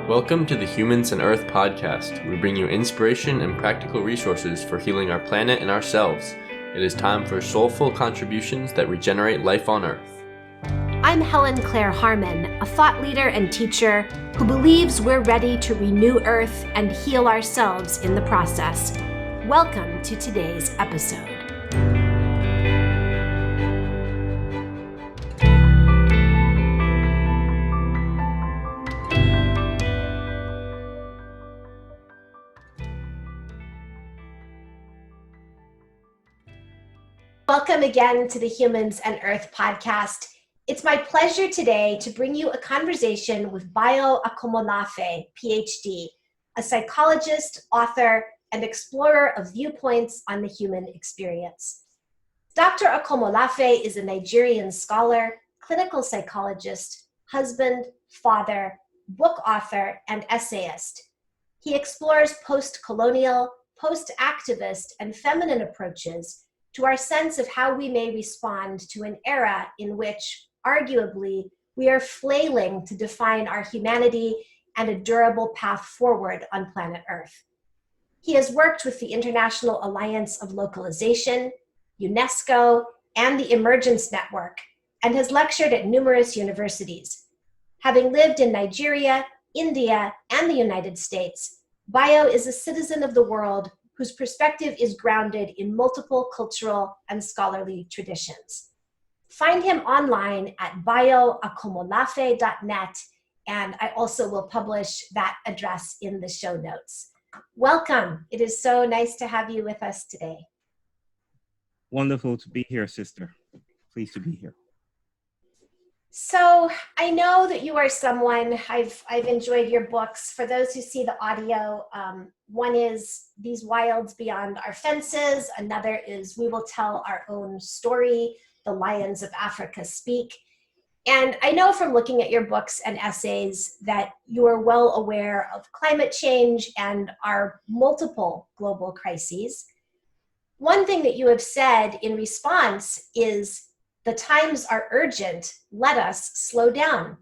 Welcome to the Humans and Earth podcast. We bring you inspiration and practical resources for healing our planet and ourselves. It is time for soulful contributions that regenerate life on Earth. I'm Helen Claire Harmon, a thought leader and teacher who believes we're ready to renew Earth and heal ourselves in the process. Welcome to today's episode. Welcome again to the Humans and Earth podcast. It's my pleasure today to bring you a conversation with Bayo Akomolafe, PhD, a psychologist, author, and explorer of viewpoints on the human experience. Dr. Akomolafe is a Nigerian scholar, clinical psychologist, husband, father, book author, and essayist. He explores post-colonial, post-activist, and feminine approaches to our sense of how we may respond to an era in which, arguably, we are flailing to define our humanity and a durable path forward on planet Earth. He has worked with the International Alliance of Localization, UNESCO, and the Emergence Network, and has lectured at numerous universities. Having lived in Nigeria, India, and the United States, Bayo is a citizen of the world whose perspective is grounded in multiple cultural and scholarly traditions. Find him online at bayoakomolafe.net, and I also will publish that address in the show notes. Welcome. It is so nice to have you with us today. Wonderful to be here, sister. Pleased to be here. So I know that you are someone, I've enjoyed your books. For those who see the audio, one is These Wilds Beyond Our Fences. Another is We Will Tell Our Own Story, The Lions of Africa Speak. And I know from looking at your books and essays that you are well aware of climate change and our multiple global crises. One thing that you have said in response is, "The times are urgent, let us slow down."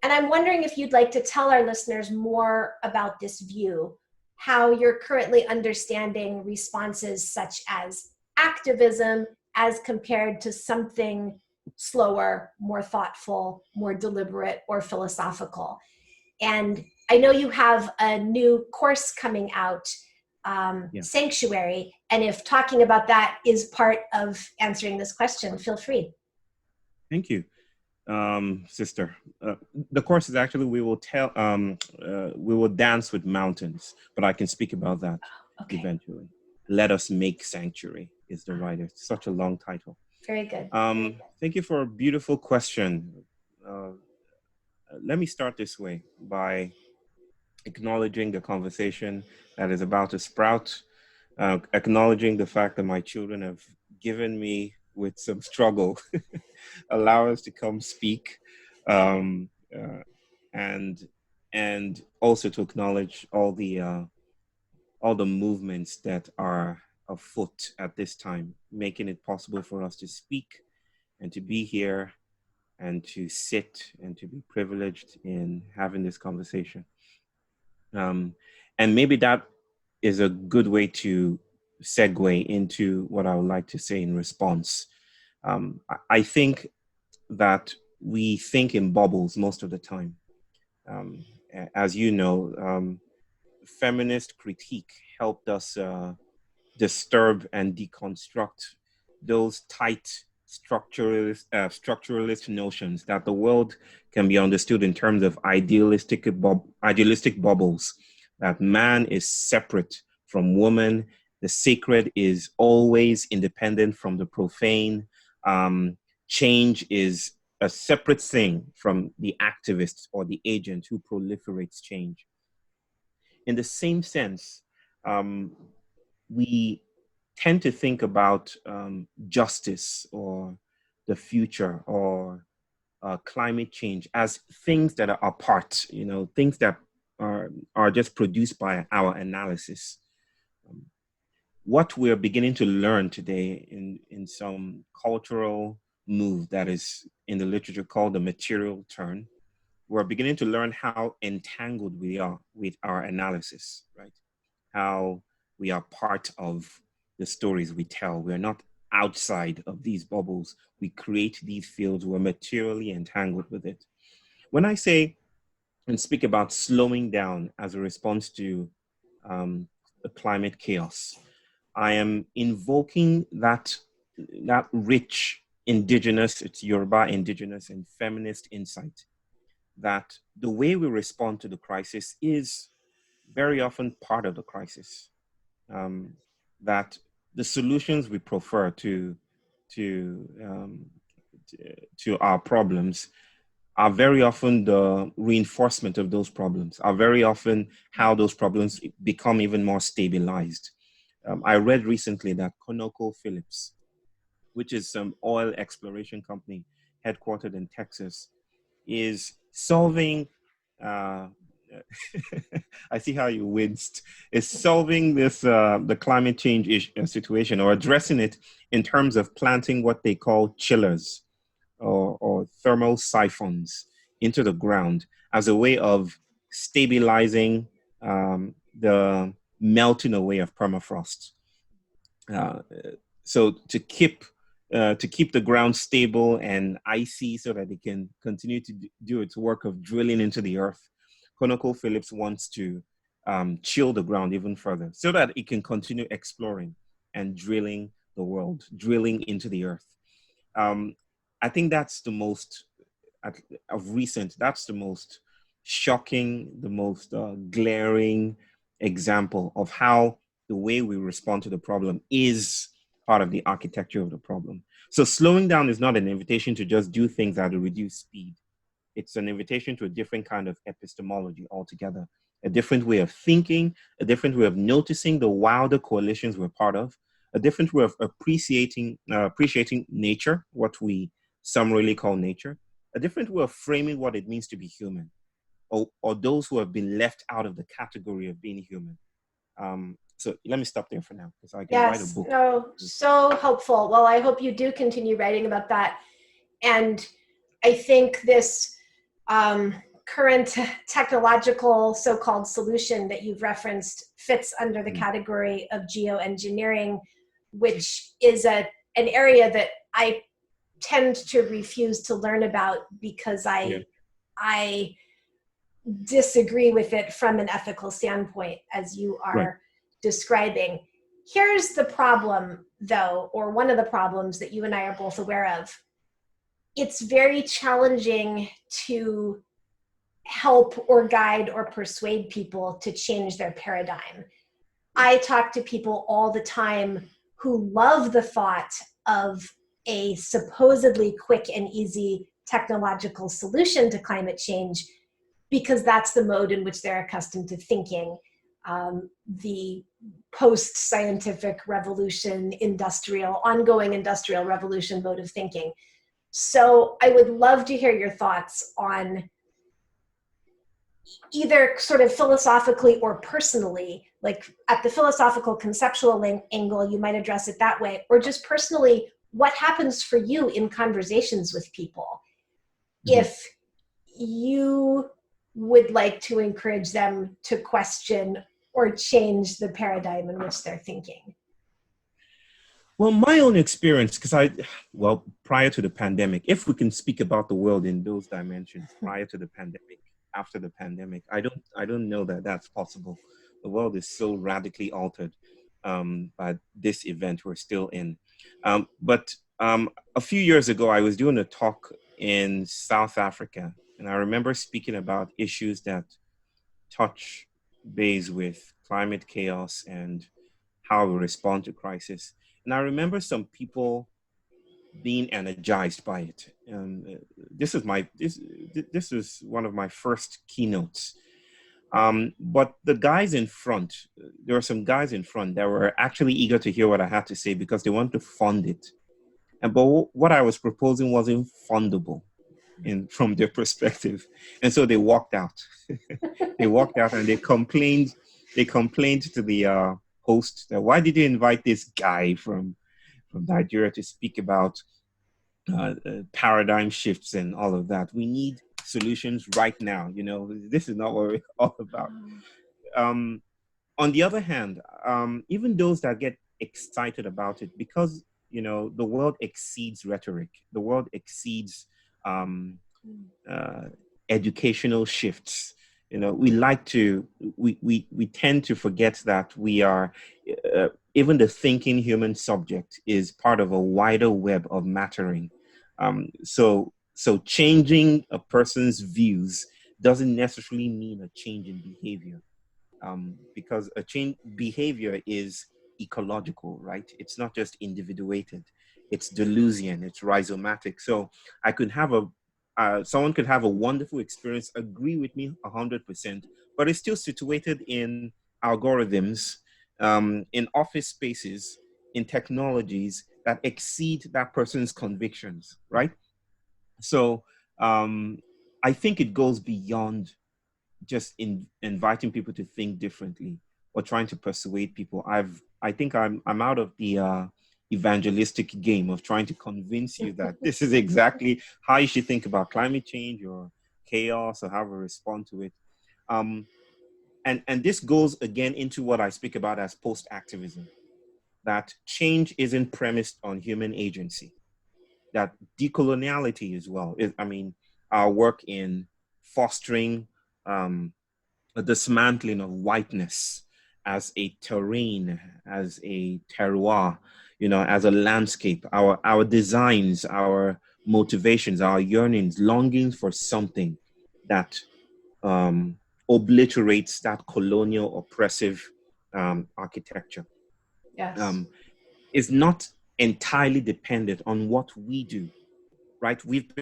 And I'm wondering if you'd like to tell our listeners more about this view, how you're currently understanding responses such as activism as compared to something slower, more thoughtful, more deliberate, or philosophical. And I know you have a new course coming out, Sanctuary, and if talking about that is part of answering this question, feel free. Thank you, sister. The course is actually we will dance with mountains, but I can speak about that eventually. Let Us Make Sanctuary is the writer. It's such a long title. Very good. Thank you for a beautiful question. Let me start this way by acknowledging the conversation that is about to sprout, acknowledging the fact that my children have given me, with some struggle, allowance to come speak, and also to acknowledge all the movements that are afoot at this time, making it possible for us to speak and to be here and to sit and to be privileged in having this conversation. And maybe that is a good way to segue into what I would like to say in response. I think that we think in bubbles most of the time. As you know, feminist critique helped us disturb and deconstruct those tight structuralist notions that the world can be understood in terms of idealistic bubbles, that man is separate from woman, the sacred is always independent from the profane, change is a separate thing from the activist or the agent who proliferates change. In the same sense, we tend to think about justice or the future or climate change as things that are apart, things that are just produced by our analysis. What we're beginning to learn today in some cultural move that is in the literature called the material turn we're beginning to learn how entangled we are with our analysis, right? How we are part of the stories we tell. We're not outside of these bubbles. We create these fields. We're materially entangled with it. When I say and speak about slowing down as a response to the climate chaos, I am invoking that rich indigenous, it's Yoruba indigenous and feminist insight that the way we respond to the crisis is very often part of the crisis. Um, that the solutions we prefer um, to our problems are very often the reinforcement of those problems, are very often how those problems become even more stabilized. I read recently that ConocoPhillips, which is some oil exploration company headquartered in Texas, is solving, uh, I see how you winced, is solving this, the climate change situation, or addressing it in terms of planting what they call chillers or thermal siphons into the ground as a way of stabilizing the melting away of permafrost. Uh, so to keep the ground stable and icy so that it can continue to do its work of drilling into the earth, ConocoPhillips wants to chill the ground even further so that it can continue exploring and drilling the world, drilling into the earth. Um, I think that's the most, of recent, that's the most shocking, the most glaring example of how the way we respond to the problem is part of the architecture of the problem. So slowing down is not an invitation to just do things at a reduced speed. It's an invitation to a different kind of epistemology altogether, a different way of thinking, a different way of noticing the wilder coalitions we're part of, a different way of appreciating nature, what we summarily call nature, a different way of framing what it means to be human, or those who have been left out of the category of being human. So let me stop there for now because I can write a Yes, book. no, so helpful. Well, I hope you do continue writing about that. And I think this current technological so-called solution that you've referenced fits under the category of geoengineering, which is an area that I tend to refuse to learn about because I disagree with it from an ethical standpoint, as you are describing. Here's the problem, though, or one of the problems that you and I are both aware of. It's very challenging to help or guide or persuade people to change their paradigm. I talk to people all the time who love the thought of a supposedly quick and easy technological solution to climate change because that's the mode in which they're accustomed to thinking. The post-scientific revolution, ongoing industrial revolution mode of thinking. So I would love to hear your thoughts on either sort of philosophically or personally, like at the philosophical conceptual angle, you might address it that way, or just personally, what happens for you in conversations with people if you would like to encourage them to question or change the paradigm in which they're thinking? Well, my own experience, prior to the pandemic, if we can speak about the world in those dimensions, prior to the pandemic, after the pandemic, I don't know that that's possible. The world is so radically altered by this event we're still in. But a few years ago, I was doing a talk in South Africa, and I remember speaking about issues that touch base with climate chaos and how we respond to crisis. And I remember some people being energized by it. This is one of my first keynotes. But the guys in front, there were some guys in front that were actually eager to hear what I had to say because they wanted to fund it. But what I was proposing wasn't fundable from their perspective. And so they walked out. They walked out and they complained to the host that, why did you invite this guy from Nigeria to speak about paradigm shifts and all of that? We need solutions right now. This is not what we're all about. Um, on the other hand, even those that get excited about it, because the world exceeds rhetoric, the world exceeds um, uh, educational shifts. We tend to forget that we are, even the thinking human subject is part of a wider web of mattering. So changing a person's views doesn't necessarily mean a change in behavior, because a change behavior is ecological, right? It's not just individuated. It's delusion. It's rhizomatic. So I could have someone could have a wonderful experience, agree with me 100%, but it's still situated in algorithms, in office spaces, in technologies that exceed that person's convictions, right? So I think it goes beyond just inviting people to think differently or trying to persuade people. I think I'm out of the evangelistic game of trying to convince you that this is exactly how you should think about climate change or chaos or how we respond to it. And this goes again into what I speak about as post-activism, that change isn't premised on human agency, that decoloniality as well. Our work in fostering a dismantling of whiteness as a terrain, as a terroir, as a landscape, our designs, our motivations, our yearnings, longings for something that um, obliterates that colonial oppressive architecture, Yes. um, is not entirely dependent on what we do, right? We've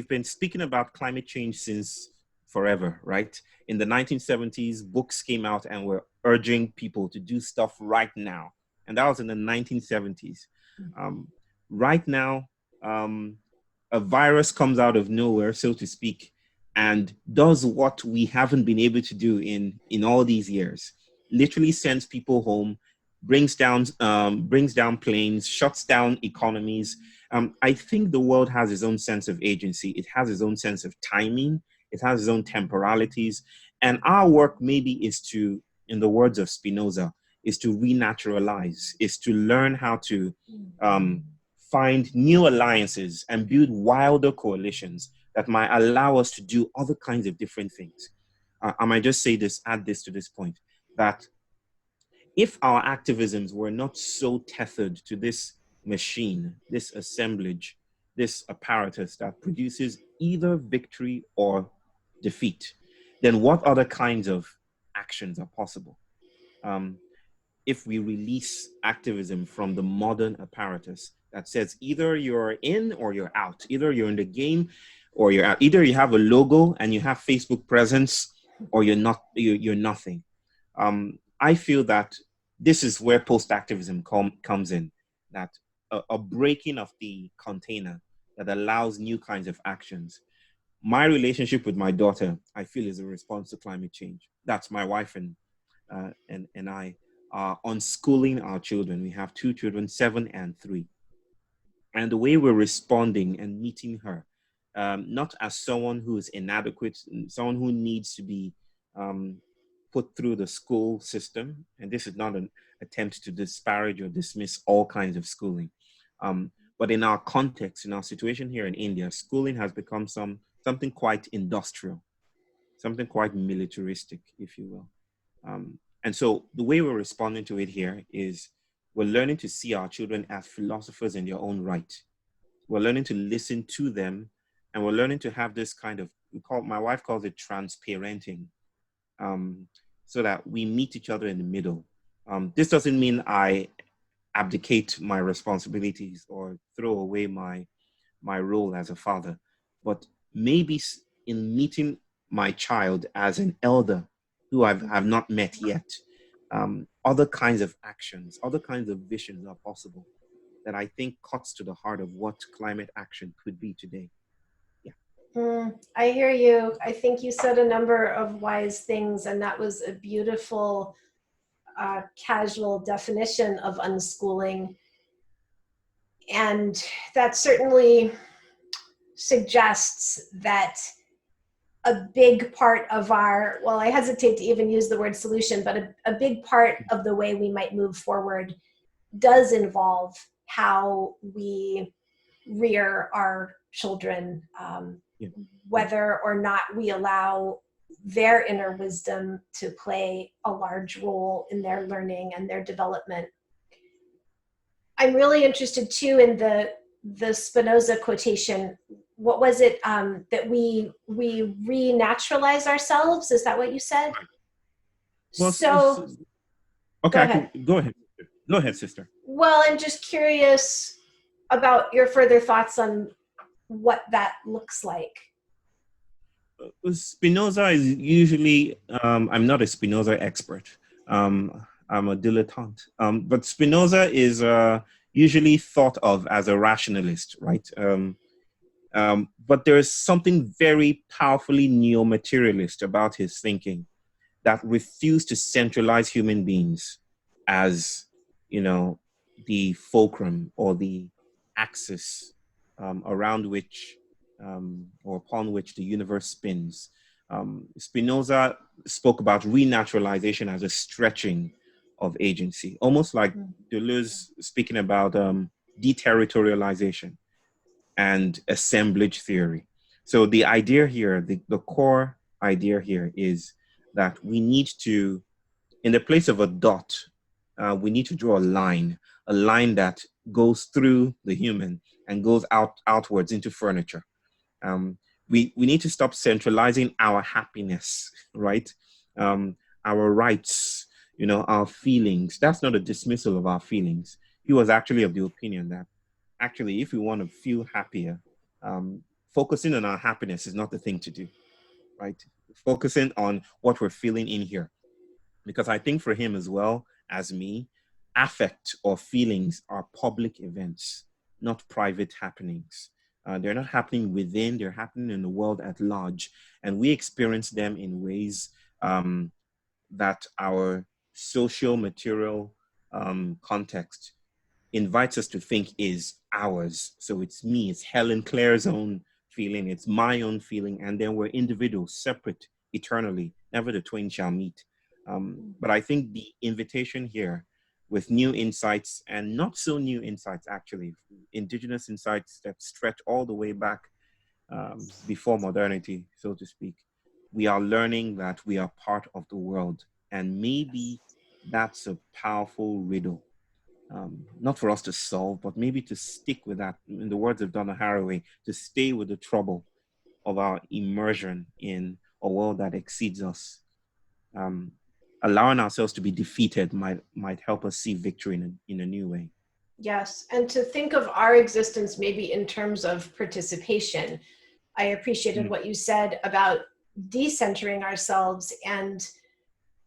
been speaking about climate change since forever, right? In the 1970s, books came out and were urging people to do stuff right now, and that was in the 1970s. Um, right now, um, a virus comes out of nowhere, so to speak, and does what we haven't been able to do in all these years. Literally sends people home, brings down planes, shuts down economies. I think the world has its own sense of agency. It has its own sense of timing. It has its own temporalities. And our work maybe is to, in the words of Spinoza, is to re-naturalize, is to learn how to find new alliances and build wilder coalitions that might allow us to do other kinds of different things. I might just say this, add this to this point, that if our activisms were not so tethered to this machine, this assemblage, this apparatus that produces either victory or defeat, then what other kinds of actions are possible? Um, if we release activism from the modern apparatus that says either you're in or you're out, either you're in the game or you're out, either you have a logo and you have Facebook presence or you're not, you're nothing. I feel that this is where post-activism comes in, that a breaking of the container that allows new kinds of actions. My relationship with my daughter, I feel, is a response to climate change. That's my wife and I are unschooling our children. We have two children, 7 and 3. And the way we're responding and meeting her, not as someone who is inadequate, someone who needs to be um, put through the school system. And this is not an attempt to disparage or dismiss all kinds of schooling. But in our context, in our situation here in India, schooling has become something quite industrial, something quite militaristic, if you will. And so the way we're responding to it here is we're learning to see our children as philosophers in their own right. We're learning to listen to them, and we're learning to have this kind of, my wife calls it transparenting, so that we meet each other in the middle. This doesn't mean I abdicate my responsibilities or throw away my role as a father, but maybe in meeting my child as an elder who I've not met yet, other kinds of actions, other kinds of visions are possible that I think cuts to the heart of what climate action could be today. Yeah. I hear you. I think you said a number of wise things, and that was a beautiful casual definition of unschooling. And that certainly suggests that a big part of our, well, I hesitate to even use the word solution, but a big part of the way we might move forward does involve how we rear our children, Yeah. whether or not we allow their inner wisdom to play a large role in their learning and their development. I'm really interested too in the Spinoza quotation. What was it that we re-naturalize ourselves? Is that what you said? Well, So okay, go ahead. Go ahead. Go ahead, sister. Well, I'm just curious about your further thoughts on what that looks like. Spinoza is usually, I'm not a Spinoza expert. I'm a dilettante. But Spinoza is usually thought of as a rationalist, right? But there is something very powerfully neo-materialist about his thinking that refused to centralize human beings as, you know, the fulcrum or the axis around which or upon which the universe spins. Spinoza spoke about renaturalization as a stretching of agency, almost like Deleuze speaking about deterritorialization and assemblage theory. So the idea here, the core idea here is that we need to, in the place of a dot, we need to draw a line that goes through the human and goes outwards into furniture. We need to stop centralizing our happiness, right? Our rights, our feelings. That's not a dismissal of our feelings. He was actually of the opinion that actually, if we want to feel happier, focusing on our happiness is not the thing to do, right? Focusing on what we're feeling in here. Because I think for him as well as me, affect or feelings are public events, not private happenings. They're not happening within, they're happening in the world at large. And we experience them in ways that our social, material context invites us to think is ours. So it's me, it's Helen Claire's own feeling, it's my own feeling, and then we're individuals, separate eternally, never the twain shall meet. But I think the invitation here with new insights and not so new insights, actually, indigenous insights that stretch all the way back before modernity, so to speak, we are learning that we are part of the world. And maybe that's a powerful riddle. Not for us to solve, but maybe to stick with that. In the words of Donna Haraway, to stay with the trouble of our immersion in a world that exceeds us. Allowing ourselves to be defeated might help us see victory in a new way. Yes, and to think of our existence maybe in terms of participation. I appreciated what you said about decentering ourselves, and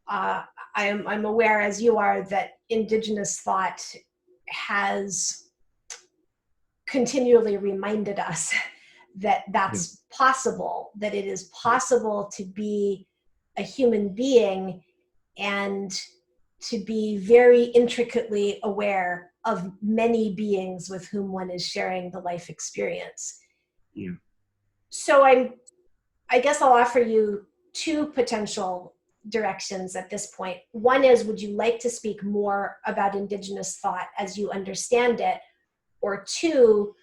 I'm aware, as you are, that indigenous thought has continually reminded us that that's possible, that it is possible to be a human being and to be very intricately aware of many beings with whom one is sharing the life experience. Yeah. So I guess I'll offer you two potential directions at this point. One is, would you like to speak more about indigenous thought as you understand it? Or two,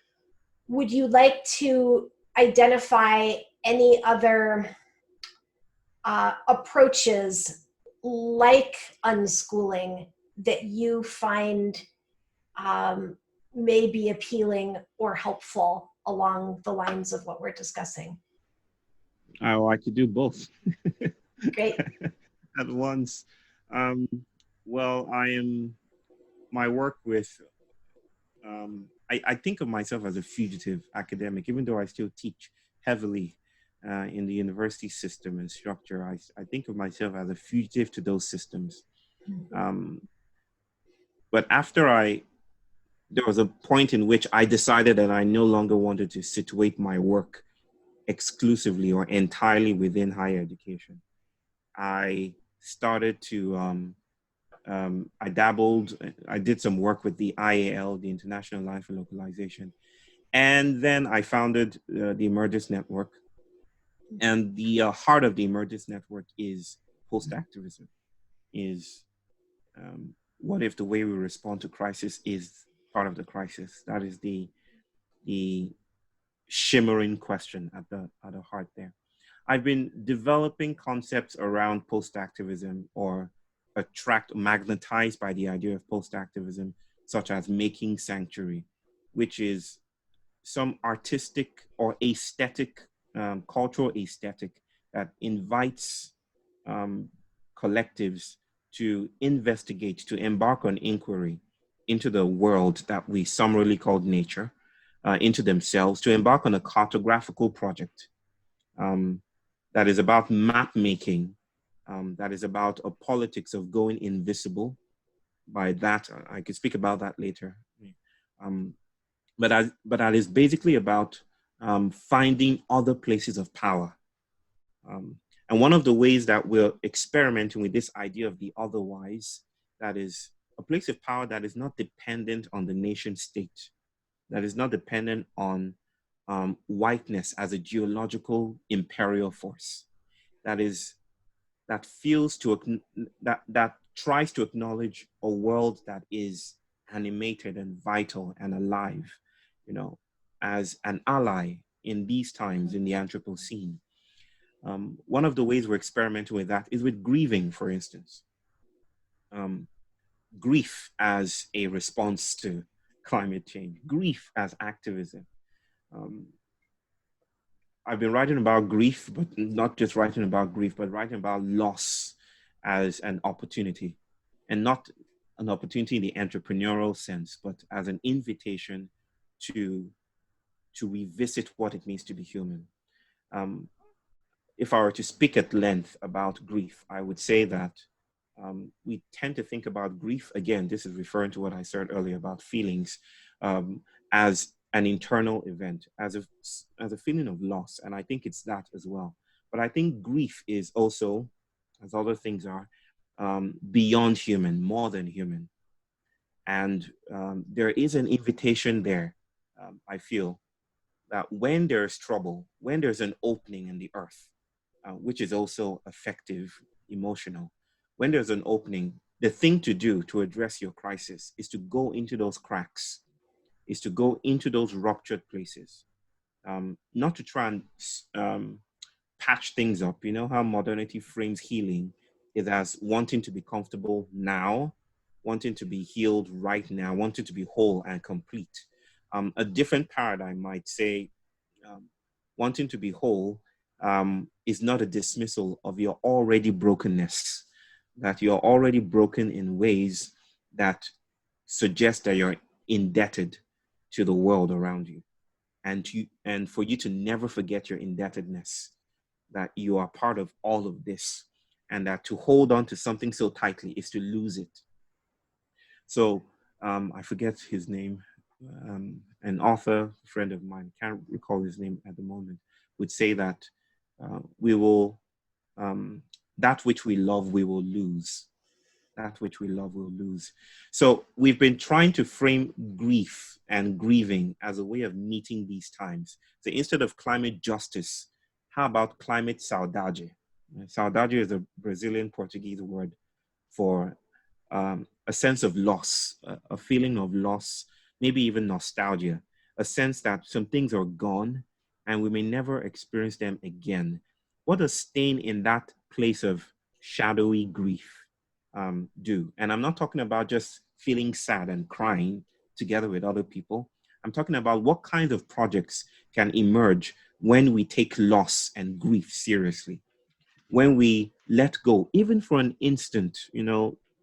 would you like to identify any other approaches like unschooling that you find may be appealing or helpful along the lines of what we're discussing? Oh, I could do both. Great. At once. Well, my work with, I think of myself as a fugitive academic, even though I still teach heavily in the university system and structure. I think of myself as a fugitive to those systems. But there was a point in which I decided that I no longer wanted to situate my work exclusively or entirely within higher education. I started to, I did some work with the IAL, the International Line for Localization. And then I founded the Emergence Network. And the heart of the Emergence Network is post-activism, is what if the way we respond to crisis is part of the crisis? That is the shimmering question at the heart there. I've been developing concepts around post-activism, or magnetized by the idea of post-activism, such as making sanctuary, which is some artistic or aesthetic, cultural aesthetic that invites collectives to investigate, to embark on inquiry into the world that we summarily called nature, into themselves, to embark on a cartographical project that is about map making, that is about a politics of going invisible. By that, I could speak about that later. But that is basically about finding other places of power. And one of the ways that we're experimenting with this idea of the otherwise, that is a place of power that is not dependent on the nation state, that is not dependent on whiteness as a geological imperial force, that tries to acknowledge a world that is animated and vital and alive, as an ally in these times in the Anthropocene. One of the ways we're experimenting with that is with grieving, for instance. Grief as a response to climate change, grief as activism. I've been writing about grief, but not just writing about grief, but writing about loss as an opportunity, and not an opportunity in the entrepreneurial sense, but as an invitation to revisit what it means to be human. If I were to speak at length about grief, I would say that we tend to think about grief, again, this is referring to what I said earlier about feelings, as an internal event, as a feeling of loss. And I think it's that as well. But I think grief is also, as other things are, beyond human, more than human. And there is an invitation there, I feel, that when there's trouble, when there's an opening in the earth, which is also effective, emotional, when there's an opening, the thing to do to address your crisis is to go into those cracks, is to go into those ruptured places, not to try and patch things up. You know how modernity frames healing is as wanting to be comfortable now, wanting to be healed right now, wanting to be whole and complete. A different paradigm might say wanting to be whole is not a dismissal of your already brokenness, that you're already broken in ways that suggest that you're indebted to the world around you, and for you to never forget your indebtedness, that you are part of all of this, and that to hold on to something so tightly is to lose it. So I forget his name, an author, friend of mine, can't recall his name at the moment, would say that we will, that which we love, we will lose. That which we love, we'll lose. So we've been trying to frame grief and grieving as a way of meeting these times. So instead of climate justice, how about climate saudade? Saudade is a Brazilian Portuguese word for a sense of loss, a feeling of loss, maybe even nostalgia, a sense that some things are gone and we may never experience them again. What does staying in that place of shadowy grief do? And I'm not talking about just feeling sad and crying together with other people. I'm talking about what kind of projects can emerge when we take loss and grief seriously, when we let go, even for an instant,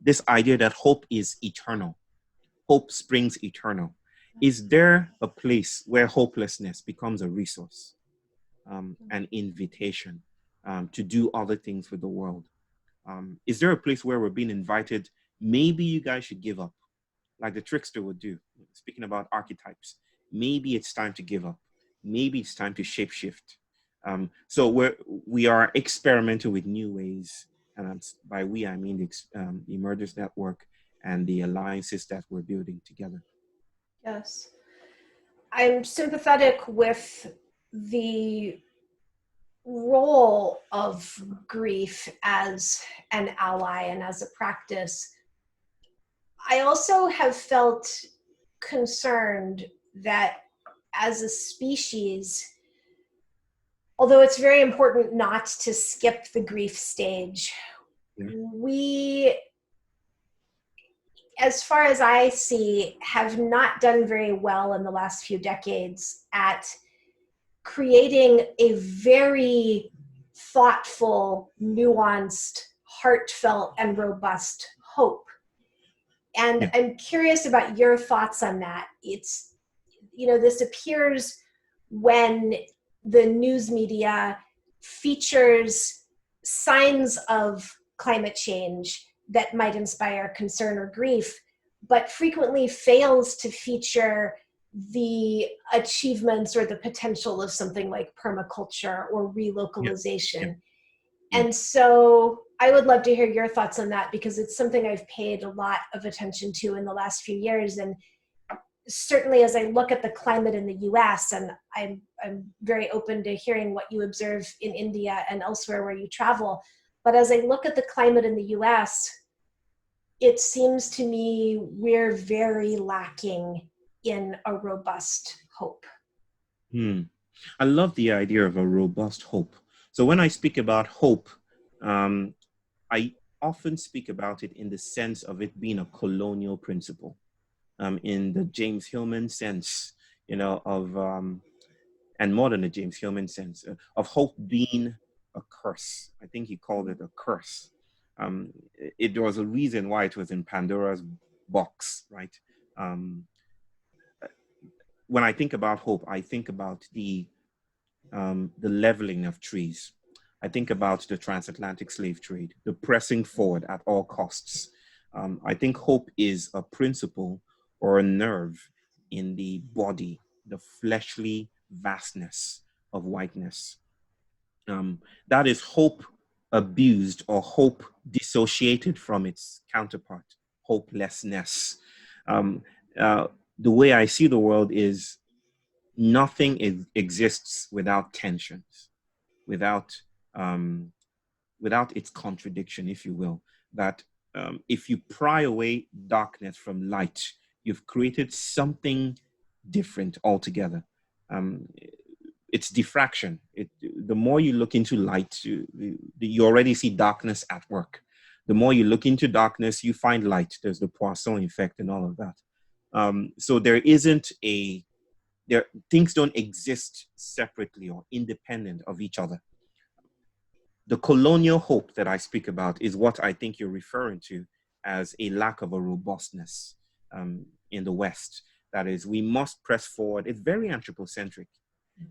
this idea that hope is eternal, hope springs eternal. Is there a place where hopelessness becomes a resource, an invitation to do other things with the world? Is there a place where we're being invited, maybe you guys should give up, like the trickster would do, speaking about archetypes? Maybe it's time to give up. Maybe it's time to shapeshift. So we are experimenting with new ways, and by we, I mean the Emergence Network and the alliances that we're building together. Yes. I'm sympathetic with the role of grief as an ally and as a practice, I also have felt concerned that as a species, although it's very important not to skip the grief stage, Yeah. we, as far as I see, have not done very well in the last few decades at creating a very thoughtful, nuanced, heartfelt, and robust hope. And Yeah. I'm curious about your thoughts on that. It's, this appears when the news media features signs of climate change that might inspire concern or grief, but frequently fails to feature the achievements or the potential of something like permaculture or Yeah. relocalization. Yeah. And so I would love to hear your thoughts on that, because it's something I've paid a lot of attention to in the last few years. And certainly as I look at the climate in the US, and I'm very open to hearing what you observe in India and elsewhere where you travel, but as I look at the climate in the US, it seems to me we're very lacking in a robust hope. I love the idea of a robust hope. So when I speak about hope, I often speak about it in the sense of it being a colonial principle, in the James Hillman sense, of, and more than the James Hillman sense, of hope being a curse. I think he called it a curse. There was a reason why it was in Pandora's box, right? When I think about hope, I think about the leveling of trees. I think about the transatlantic slave trade, the pressing forward at all costs. I think hope is a principle or a nerve in the body, the fleshly vastness of whiteness. That is hope abused or hope dissociated from its counterpart, hopelessness. Um, uh, the way I see the world is nothing exists without tensions, without um, without its contradiction, if you will. That if you pry away darkness from light, you've created something different altogether. Um, it's diffraction. The more you look into light, you already see darkness at work. The more you look into darkness, you find light. There's the Poisson effect and all of that. So there isn't things don't exist separately or independent of each other. The colonial hope that I speak about is what I think you're referring to as a lack of a robustness in the West. That is, we must press forward. It's very anthropocentric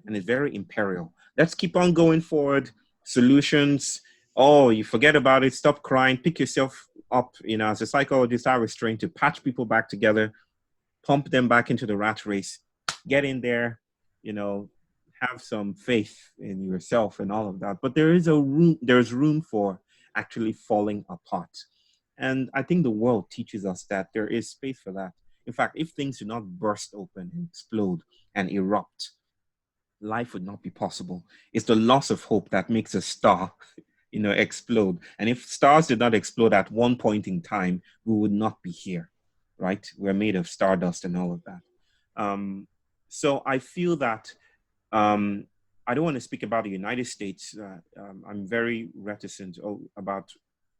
and it's very imperial. Let's keep on going forward. Solutions. Oh, you forget about it. Stop crying. Pick yourself up. As a psychologist, I was trained to patch people back together, pump them back into the rat race, get in there, you know, have some faith in yourself and all of that. But there's room for actually falling apart. And I think the world teaches us that there is space for that. In fact, if things do not burst open and explode and erupt, life would not be possible. It's the loss of hope that makes a star, explode. And if stars did not explode at one point in time, we would not be here, right? We're made of stardust and all of that. So I feel that I don't want to speak about the United States. I'm very reticent about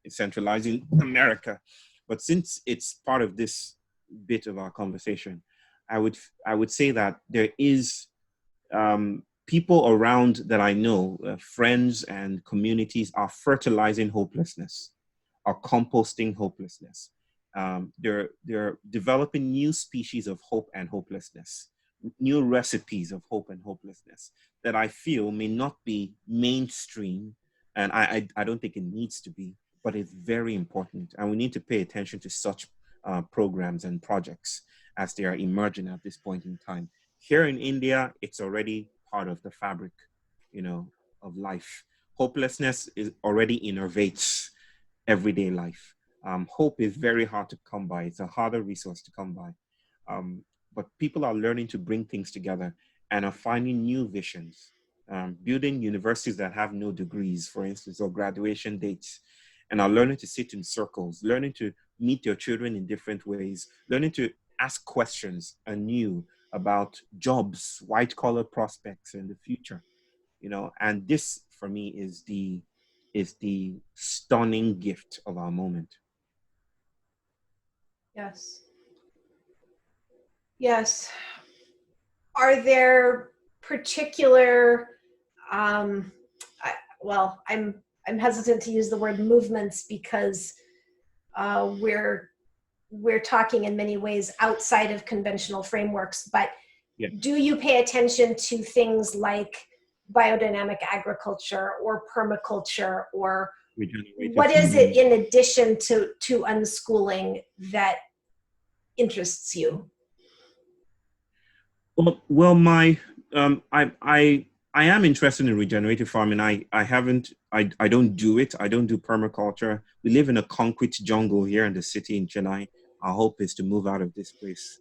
centralizing America, but since it's part of this bit of our conversation, I would say that there is people around that I know, friends and communities, are fertilizing hopelessness, are composting hopelessness. They're developing new species of hope and hopelessness, new recipes of hope and hopelessness that I feel may not be mainstream, and I don't think it needs to be, but it's very important, and we need to pay attention to such programs and projects as they are emerging at this point in time. Here in India, it's already part of the fabric, of life. Hopelessness already innervates everyday life. Hope is very hard to come by. It's a harder resource to come by. But people are learning to bring things together and are finding new visions building universities that have no degrees, for instance, or graduation dates, and are learning to sit in circles, learning to meet your children in different ways, learning to ask questions anew about jobs, white collar prospects in the future, you know. And this for me is the stunning gift of our moment. Yes. Yes. Are there particular, I'm hesitant to use the word movements because we're talking in many ways outside of conventional frameworks, but Yeah. do you pay attention to things like biodynamic agriculture or permaculture, or what is it in addition to unschooling that interests you? Well, my I am interested in regenerative farming. I don't do it. I don't do permaculture. We live in a concrete jungle here in the city in Chennai. Our hope is to move out of this place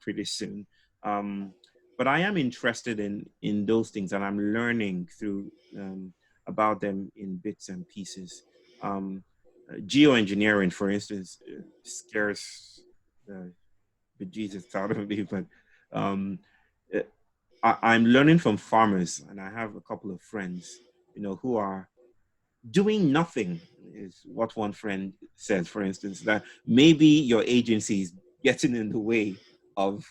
pretty soon. Um, but I am interested in those things, and I'm learning through about them in bits and pieces. Geoengineering, for instance, scares the bejesus out of me, but um, I'm learning from farmers, and I have a couple of friends, you know, who are doing nothing. Is what one friend says, for instance, that maybe your agency is getting in the way of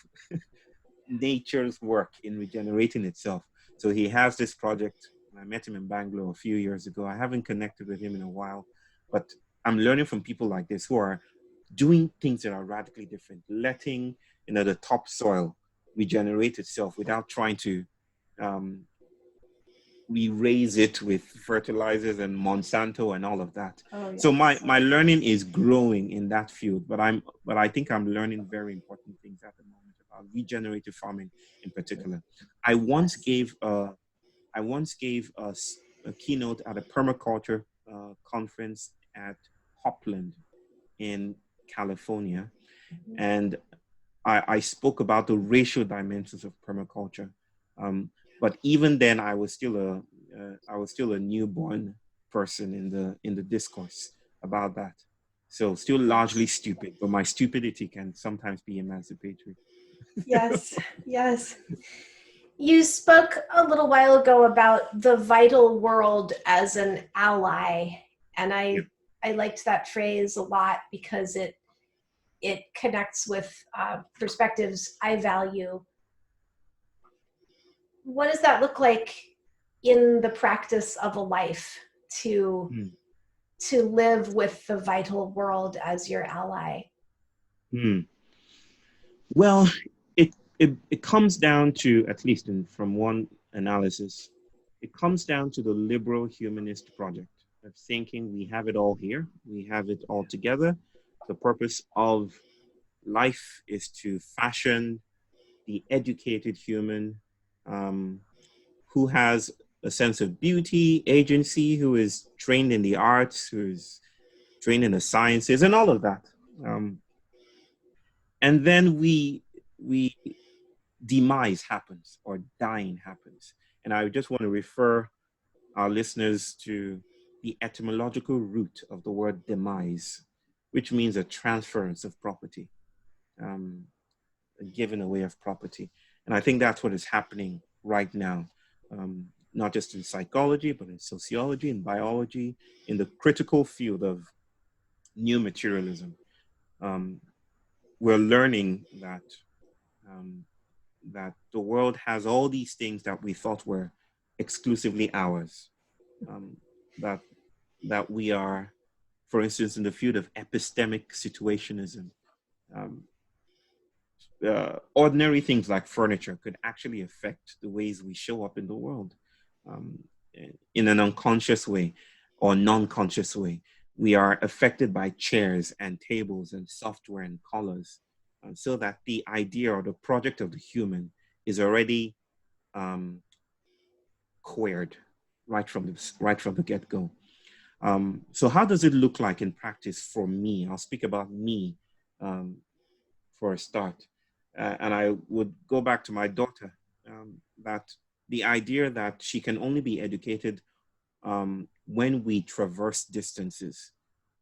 nature's work in regenerating itself. So he has this project. I met him in Bangalore a few years ago. I haven't connected with him in a while, but I'm learning from people like this who are doing things that are radically different, letting, you know, the topsoil regenerate itself without trying to um, we raise it with fertilizers and Monsanto and all of that. Oh, yes. So my learning is growing in that field, but I think I'm learning very important things at the moment about regenerative farming in particular. I once gave a keynote at a permaculture conference at Hopland in California, and I spoke about the racial dimensions of permaculture. But even then, I was still a newborn person in the discourse about that. So still largely stupid, but my stupidity can sometimes be emancipatory. Yes, yes. You spoke a little while ago about the vital world as an ally, and Yeah. I liked that phrase a lot because it connects with perspectives I value. What does that look like in the practice of a life to Mm. live with the vital world as your ally? Mm. Well, it comes down to, at least from one analysis, it comes down to the liberal humanist project of thinking we have it all here, we have it all together. The purpose of life is to fashion the educated human um, who has a sense of beauty, agency, who is trained in the arts, who is trained in the sciences, and all of that. Um, and then we demise happens or dying happens. And I just want to refer our listeners to the etymological root of the word demise, which means a transference of property, um, a giving away of property. And I think that's what is happening right now, not just in psychology, but in sociology, in biology, in the critical field of new materialism. Um, we're learning um, that the world has all these things that we thought were exclusively ours. Um, that that we are, for instance, in the field of epistemic situationism, um, ordinary things like furniture could actually affect the ways we show up in the world um, in an unconscious way or non-conscious way. We are affected by chairs and tables and software and colors, so that the idea or the project of the human is already queered right from the get-go. So how does it look like in practice for me? I'll speak about me um, for a start. And I would go back to my daughter, that The idea that she can only be educated when we traverse distances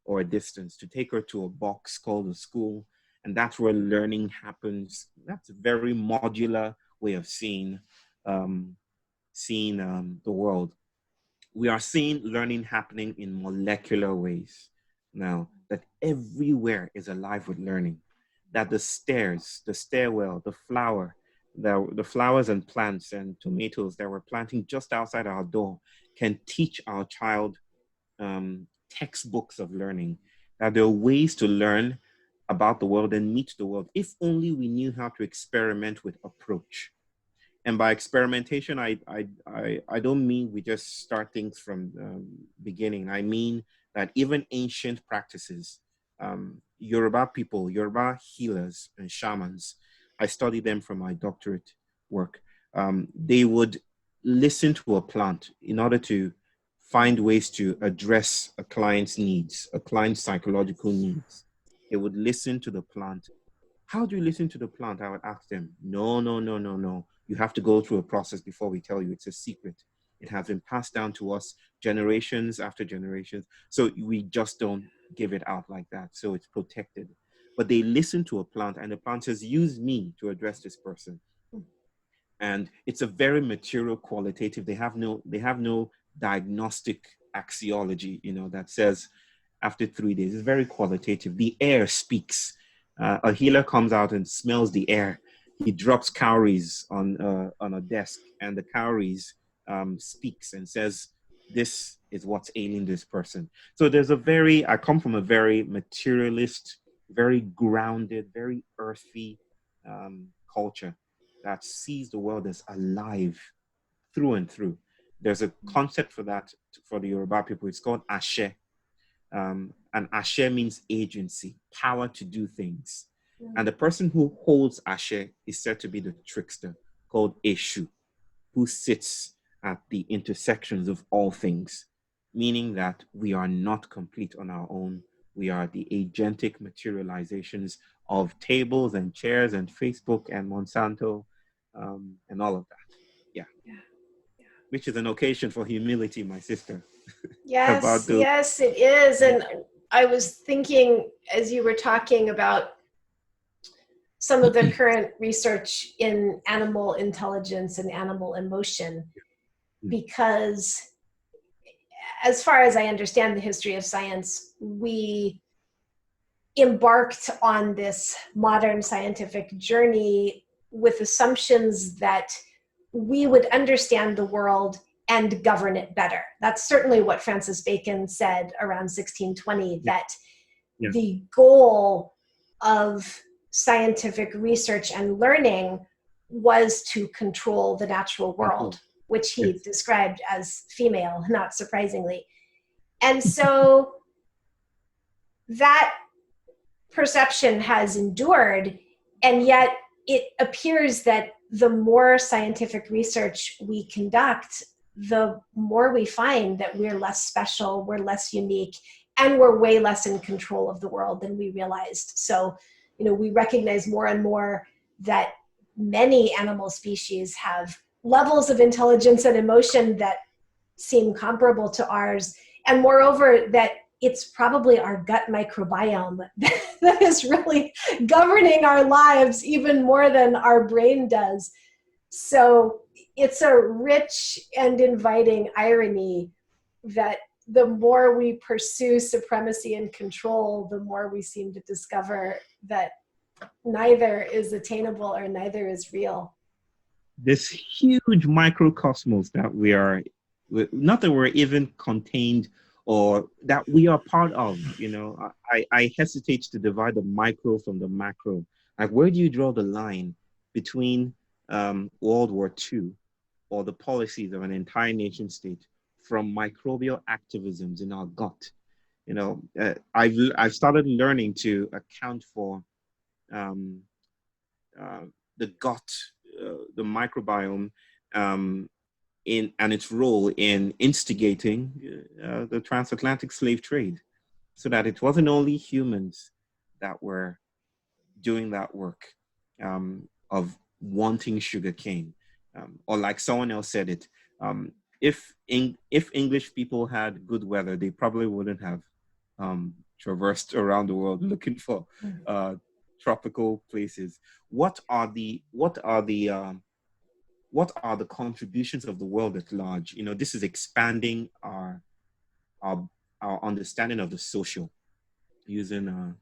or a distance, to take her to a box called a school, and that's where learning happens. That's a very modular way of seeing the world. We are seeing learning happening in molecular ways now, that everywhere is alive with learning, that the stairs, the stairwell, the flower, the flowers and plants and tomatoes that we're planting just outside our door can teach our child textbooks of learning, that there are ways to learn about the world and meet the world if only we knew how to experiment with approach. And by experimentation, I don't mean we just start things from beginning. I mean that even ancient practices, Yoruba people, Yoruba healers and shamans, I studied them from my doctorate work. They would listen to a plant in order to find ways to address a client's needs, a client's psychological needs. They would listen to the plant. How do you listen to the plant? I would ask them. No, no, no, no, no. You have to go through a process before we tell you. It's a secret. It has been passed down to us generations after generations. So we just don't give it out like that. So it's protected. But they listen to a plant, and the plant says, use me to address this person. And it's a very material qualitative. They have no diagnostic axiology, that says after 3 days. It's very qualitative. The air speaks. A healer comes out and smells the air. He drops cowries on a desk, and the cowries speaks and says, this is what's ailing this person. So I come from a very materialist, very grounded, very earthy culture that sees the world as alive through and through. There's a concept for that for the Yoruba people. It's called Ashe. And Ashe means agency, power to do things. And the person who holds Ashe is said to be the trickster, called Eshu, who sits at the intersections of all things, meaning that we are not complete on our own. We are the agentic materializations of tables and chairs and Facebook and Monsanto and all of that. Yeah. Which is an occasion for humility, my sister. Yes, yes, it is. And I was thinking as you were talking about some of the current research in animal intelligence and animal emotion, because as far as I understand the history of science, we embarked on this modern scientific journey with assumptions that we would understand the world and govern it better. That's certainly what Francis Bacon said around 1620, that the goal of scientific research and learning was to control the natural world, which he described as female, not surprisingly. And so that perception has endured, and yet it appears that the more scientific research we conduct, the more we find that we're less special, we're less unique, and we're way less in control of the world than we realized. So, we recognize more and more that many animal species have levels of intelligence and emotion that seem comparable to ours. And moreover, that it's probably our gut microbiome that is really governing our lives even more than our brain does. So it's a rich and inviting irony that the more we pursue supremacy and control, the more we seem to discover that neither is attainable or neither is real. This huge microcosmos that we are, not that we're even contained or that we are part of, I hesitate to divide the micro from the macro. Like, where do you draw the line between World War II or the policies of an entire nation state from microbial activisms in our gut? I've started learning to account for the gut, the microbiome, and its role in instigating the transatlantic slave trade, so that it wasn't only humans that were doing that work of wanting sugar cane. Or like someone else said it, if English people had good weather, they probably wouldn't have traversed around the world looking for uh, tropical places. What are the contributions of the world at large? This is expanding our our understanding of the social, using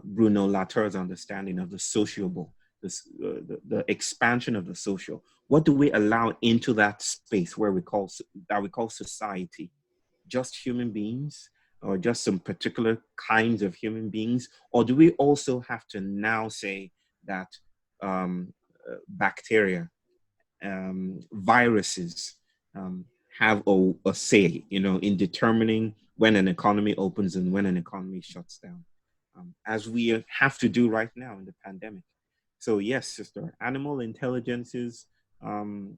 Bruno Latour's understanding of the sociable, the expansion of the social. What do we allow into that space where we call society? Just human beings, or just some particular kinds of human beings? Or do we also have to now say that bacteria, viruses, have a say, in determining when an economy opens and when an economy shuts down, as we have to do right now in the pandemic. So yes, sister, animal intelligences, um,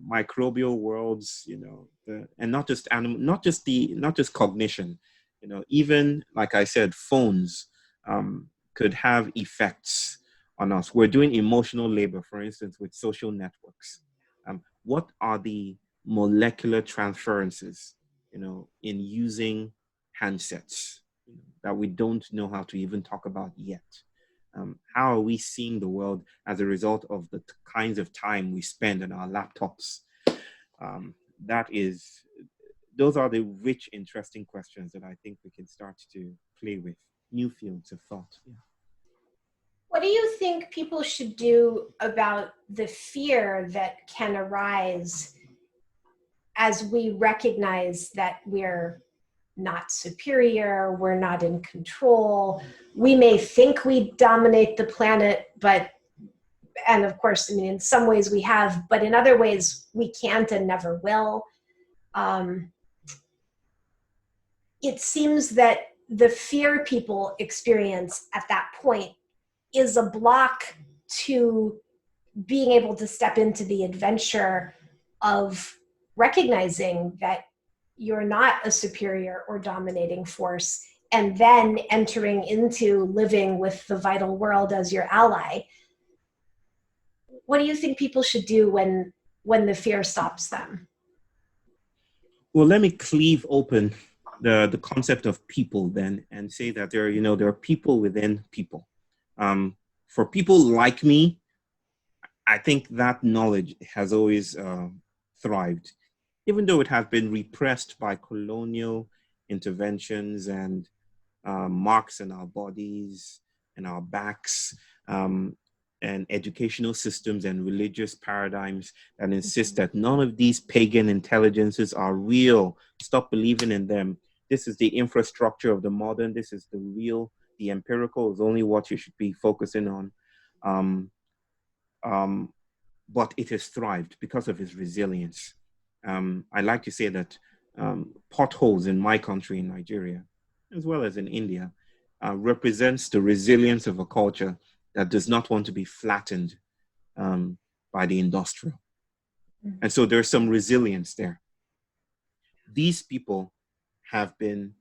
microbial worlds, and not just animal, not just cognition, even like I said, phones could have effects on us. We're doing emotional labor, for instance, with social networks. What are the molecular transferences, in using handsets, that we don't know how to even talk about yet? How are we seeing the world as a result of the kinds of time we spend on our laptops? Um, that is, those are the rich, interesting questions that I think we can start to play with, new fields of thought. Yeah. What do you think people should do about the fear that can arise as we recognize that we're not superior, we're not in control? We may think we dominate the planet, and of course, I mean, in some ways we have, but in other ways we can't and never will. It seems that the fear people experience at that point is a block to being able to step into the adventure of recognizing that you're not a superior or dominating force, and then entering into living with the vital world as your ally. What do you think people should do when the fear stops them? Well, let me cleave open the concept of people then, and say that there are people within people. For people like me, I think that knowledge has always thrived, even though it has been repressed by colonial interventions and marks in our bodies and our backs, and educational systems and religious paradigms that insist that none of these pagan intelligences are real. Stop believing in them. This is the infrastructure of the modern. This is the real. The empirical is only what you should be focusing on. Um, um, but it has thrived because of its resilience. I like to say that potholes in my country, in Nigeria, as well as in India, represents the resilience of a culture that does not want to be flattened by the industrial. And so there's some resilience there. These people have been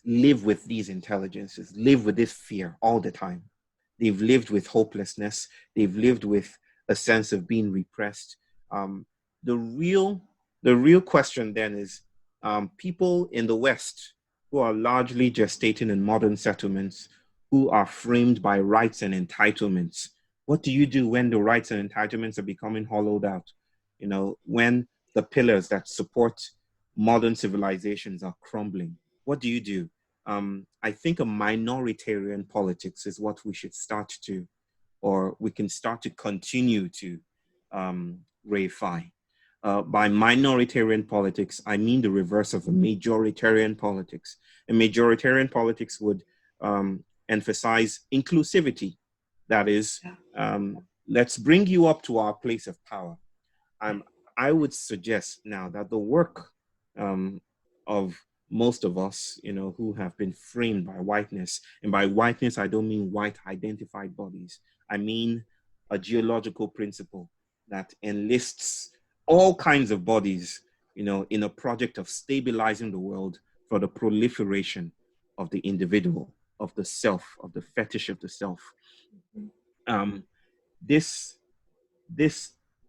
live with these intelligences, live with this fear all the time. They've lived with hopelessness. They've lived with a sense of being repressed. Um, the real question then is, people in the West who are largely gestating in modern settlements, who are framed by rights and entitlements. What do you do when the rights and entitlements are becoming hollowed out? When the pillars that support modern civilizations are crumbling, what do you do? I think a minoritarian politics is what we should start to, or we can start to continue to reify. By minoritarian politics, I mean the reverse of a majoritarian politics. A majoritarian politics would emphasize inclusivity. That is, let's bring you up to our place of power. I would suggest now that the work of most of us, who have been framed by whiteness, and by whiteness, I don't mean white identified bodies. I mean a geological principle that enlists all kinds of bodies, in a project of stabilizing the world for the proliferation of the individual, of the self, of the fetish of the self. This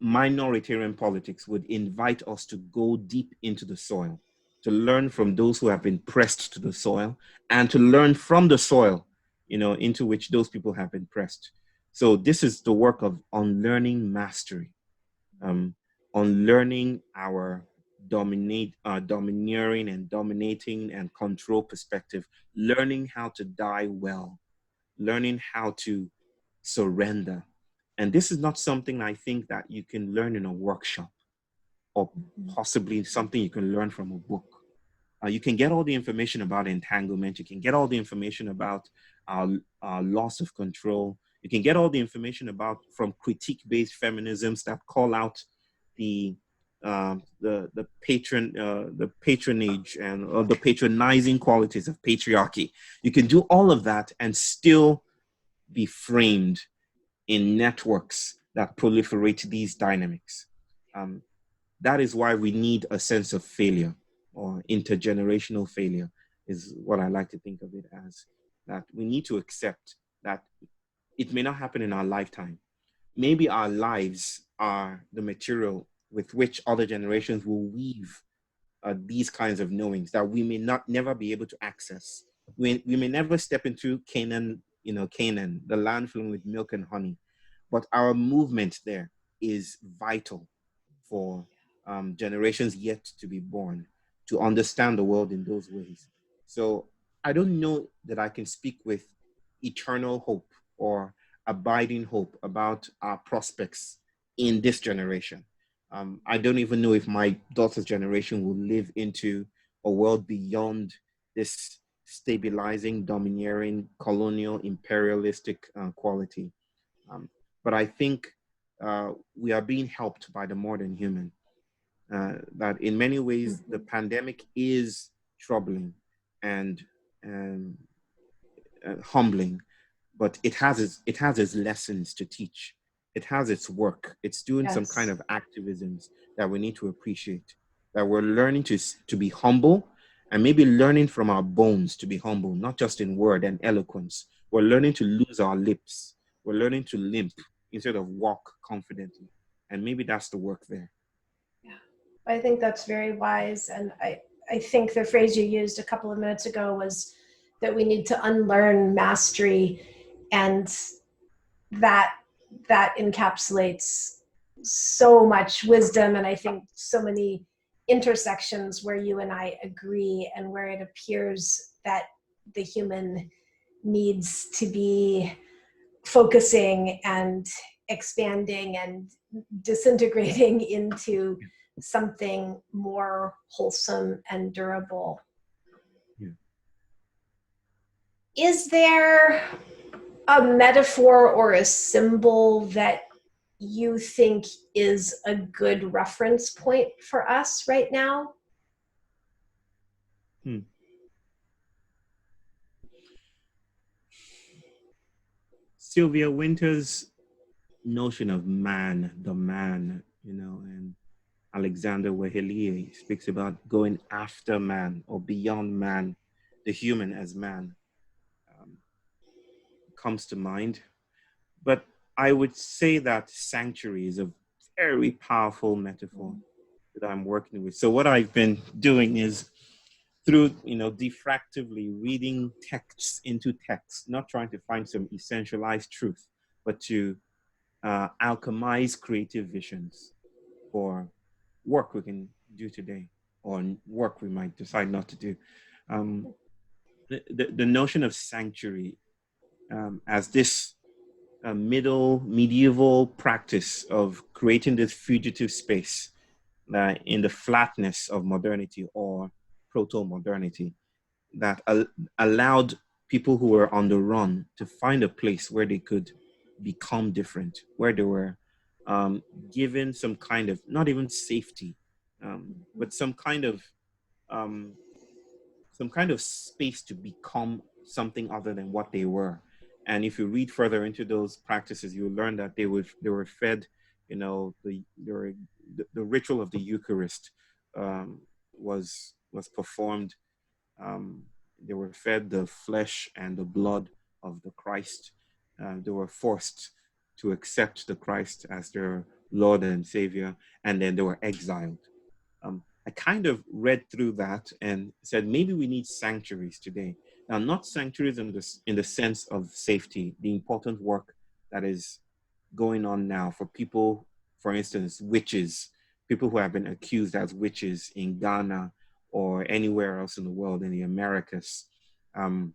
minoritarian politics would invite us to go deep into the soil, to learn from those who have been pressed to the soil, and to learn from the soil, into which those people have been pressed. So this is the work of unlearning mastery, um, unlearning our domineering and dominating and control perspective, learning how to die well, learning how to surrender. And this is not something I think that you can learn in a workshop, or possibly something you can learn from a book. You can get all the information about entanglement. You can get all the information about loss of control. You can get all the information from critique-based feminisms that call out the patronage and the patronizing qualities of patriarchy. You can do all of that and still be framed in networks that proliferate these dynamics. That is why we need a sense of failure, or intergenerational failure is what I like to think of it as. That we need to accept that it may not happen in our lifetime. Maybe our lives are the material with which other generations will weave these kinds of knowings that we may never be able to access. We may never step into Canaan, Canaan, the land flowing with milk and honey, but our movement there is vital for generations yet to be born to understand the world in those ways. So I don't know that I can speak with eternal hope or abiding hope about our prospects in this generation. I don't even know if my daughter's generation will live into a world beyond this stabilizing, domineering, colonial, imperialistic quality. But I think we are being helped by the modern human. That in many ways, the pandemic is troubling and, and humbling, but it has its lessons to teach. It has its work. It's doing some kind of activisms that we need to appreciate. That we're learning to be humble, and maybe learning from our bones to be humble, not just in word and eloquence. We're learning to lose our lips. We're learning to limp instead of walk confidently. And maybe that's the work there. Yeah, I think that's very wise. And I think the phrase you used a couple of minutes ago was that we need to unlearn mastery, and that encapsulates so much wisdom, and I think so many intersections where you and I agree, and where it appears that the human needs to be focusing and expanding and disintegrating into something more wholesome and durable. Yeah. Is there a metaphor or a symbol that you think is a good reference point for us right now? Sylvia Winter's notion of man, the man, and Alexander Weheliye speaks about going after man or beyond man, the human as man, comes to mind. But I would say that sanctuary is a very powerful metaphor that I'm working with. So what I've been doing is through, diffractively reading texts into texts, not trying to find some essentialized truth, but to alchemize creative visions for work we can do today, or work we might decide not to do. The notion of sanctuary as this medieval practice of creating this fugitive space in the flatness of modernity or proto-modernity that allowed people who were on the run to find a place where they could become different, where they were given some kind of, not even safety, but um, some kind of space to become something other than what they were. And if you read further into those practices, you'll learn that they were fed, the ritual of the Eucharist was performed. They were fed the flesh and the blood of the Christ. They were forced to accept the Christ as their Lord and Savior, and then they were exiled. I kind of read through that and said maybe we need sanctuaries today. Now, not sanctuaries in the sense of safety, the important work that is going on now for people, for instance, witches, people who have been accused as witches in Ghana or anywhere else in the world, in the Americas, um,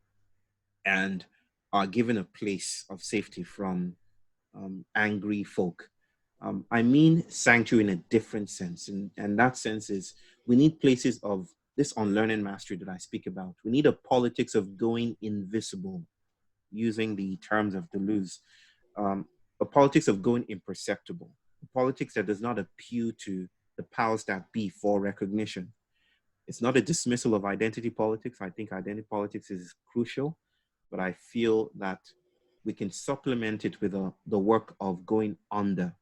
and are given a place of safety from angry folk. I mean sanctuary in a different sense. And that sense is we need places of this unlearning mastery that I speak about. We need a politics of going invisible, using the terms of Deleuze, a politics of going imperceptible, a politics that does not appeal to the powers that be for recognition. It's not a dismissal of identity politics. I think identity politics is crucial, but I feel that we can supplement it with the work of going under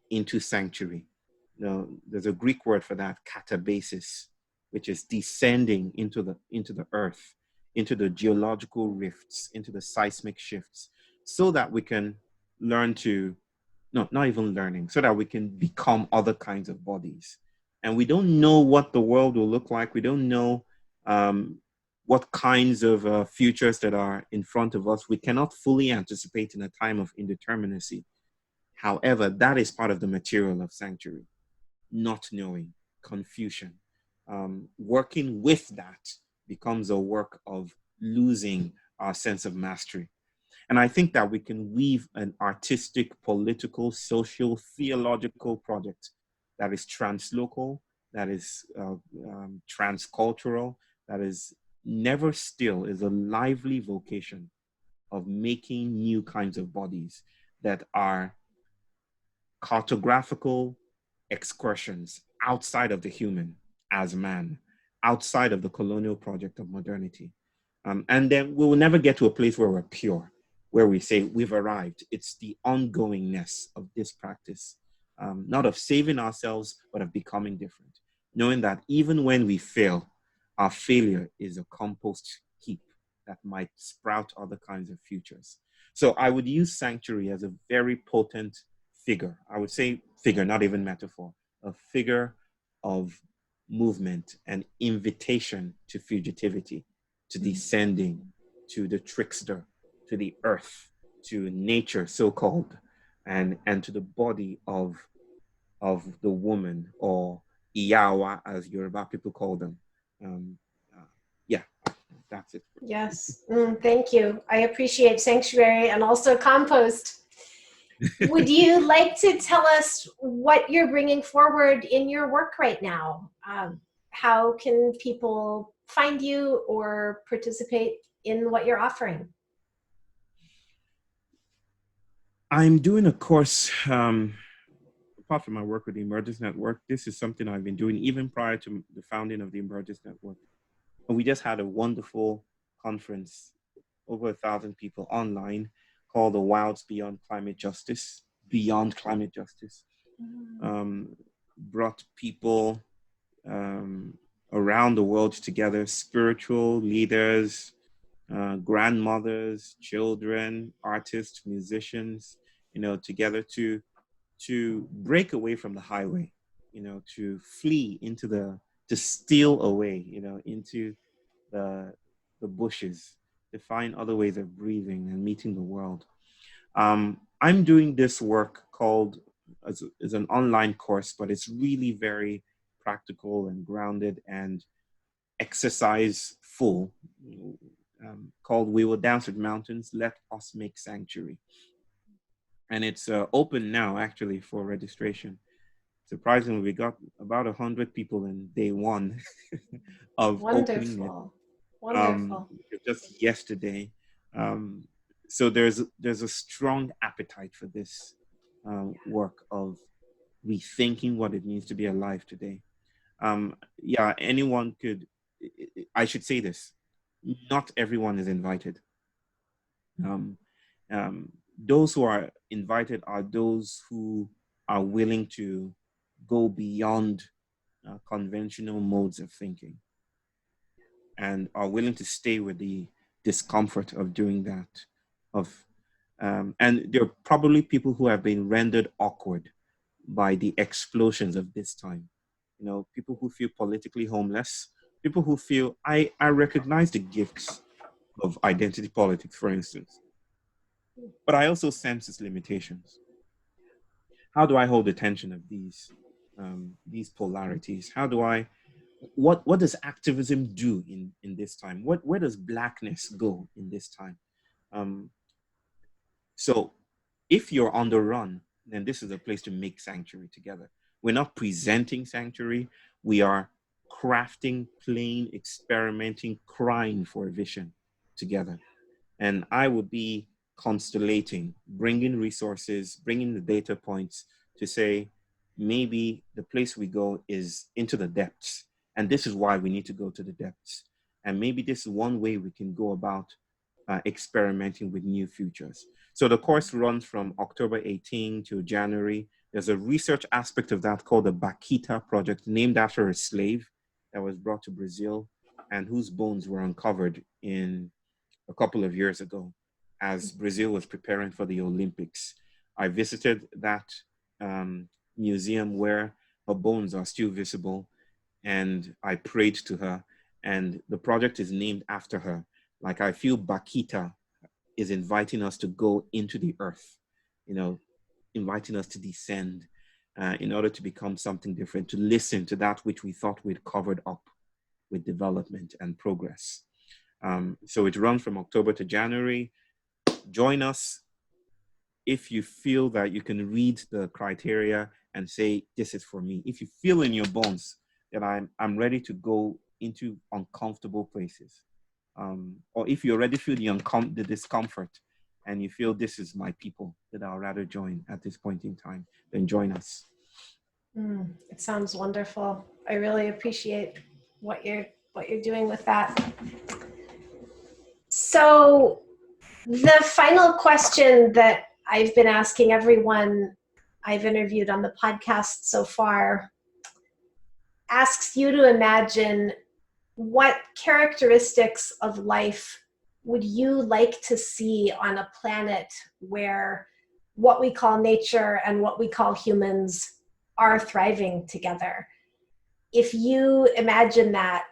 into sanctuary. Now, there's a Greek word for that, katabasis, which is descending into the earth, into the geological rifts, into the seismic shifts, so that we can learn to, no, not even learning, so that we can become other kinds of bodies. And we don't know what the world will look like. We don't know what kinds of futures that are in front of us. We cannot fully anticipate in a time of indeterminacy. However, that is part of the material of sanctuary, not knowing, confusion. Working with that becomes a work of losing our sense of mastery. And I think that we can weave an artistic, political, social, theological project that is translocal, that is transcultural, that is never still, is a lively vocation of making new kinds of bodies that are cartographical excursions outside of the human as man, outside of the colonial project of modernity. And then we will never get to a place where we're pure, where we say we've arrived. It's the ongoingness of this practice, not of saving ourselves, but of becoming different. Knowing that even when we fail, our failure is a compost heap that might sprout other kinds of futures. So I would use sanctuary as a very potent figure. I would say figure, not even metaphor, a figure of movement and invitation to fugitivity, to descending, to the trickster, to the earth, to nature, so-called, and to the body of the woman, or Iyawa, as Yoruba people call them. Um, uh, yeah, that's it. Yes, thank you. I appreciate sanctuary and also compost. Would you like to tell us what you're bringing forward in your work right now? How can people find you or participate in what you're offering? I'm doing a course, apart from my work with the Emergence Network. This is something I've been doing even prior to the founding of the Emergence Network. And we just had a wonderful conference, over 1,000 people online, called the Wilds Beyond Climate Justice, Beyond Climate Justice. Brought people around the world together, spiritual leaders, grandmothers, children, artists, musicians, together to break away from the highway, to flee to steal away, into the bushes, to find other ways of breathing and meeting the world. I'm doing this work called as an online course, but it's really very practical and grounded and exercise full, called We Will Dance with Mountains, Let Us Make Sanctuary. And it's open now, actually, for registration. Surprisingly, we got about 100 people in day one of opening it. Wonderful. Just yesterday. So there's a strong appetite for this work of rethinking what it means to be alive today. Yeah, anyone could. I should say this: not everyone is invited. Um, those who are invited are those who are willing to go beyond conventional modes of thinking and are willing to stay with the discomfort of doing that. And there are probably people who have been rendered awkward by the explosions of this time. You know, people who feel politically homeless, people who feel, I recognize the gifts of identity politics, for instance, but I also sense its limitations. How do I hold the tension of these polarities? How do I, what does activism do in this time? Where does blackness go in this time? Um, so if you're on the run, then this is a place to make sanctuary together. We're not presenting sanctuary, we are crafting, playing, experimenting, crying for a vision together. And I will be constellating, bringing resources, bringing the data points to say, maybe the place we go is into the depths. And this is why we need to go to the depths. And maybe this is one way we can go about experimenting with new futures. So the course runs from October 18 to January. There's a research aspect of that called the Bakita Project, named after a slave that was brought to Brazil and whose bones were uncovered in a couple of years ago as Brazil was preparing for the Olympics. I visited that museum where her bones are still visible, and I prayed to her, and the project is named after her. Like, I feel Bakita is inviting us to go into the earth, you know, inviting us to descend in order to become something different, to listen to that which we thought we'd covered up with development and progress. So it runs from October to January. Join us if you feel that you can read the criteria and say, this is for me. If you feel in your bones that I'm ready to go into uncomfortable places, or if you already feel the discomfort and you feel this is my people that I'll rather join at this point in time, then join us. It sounds wonderful. I really appreciate what you're doing with that. So the final question that I've been asking everyone I've interviewed on the podcast so far asks you to imagine what characteristics of life would you like to see on a planet where what we call nature and what we call humans are thriving together. If you imagine that,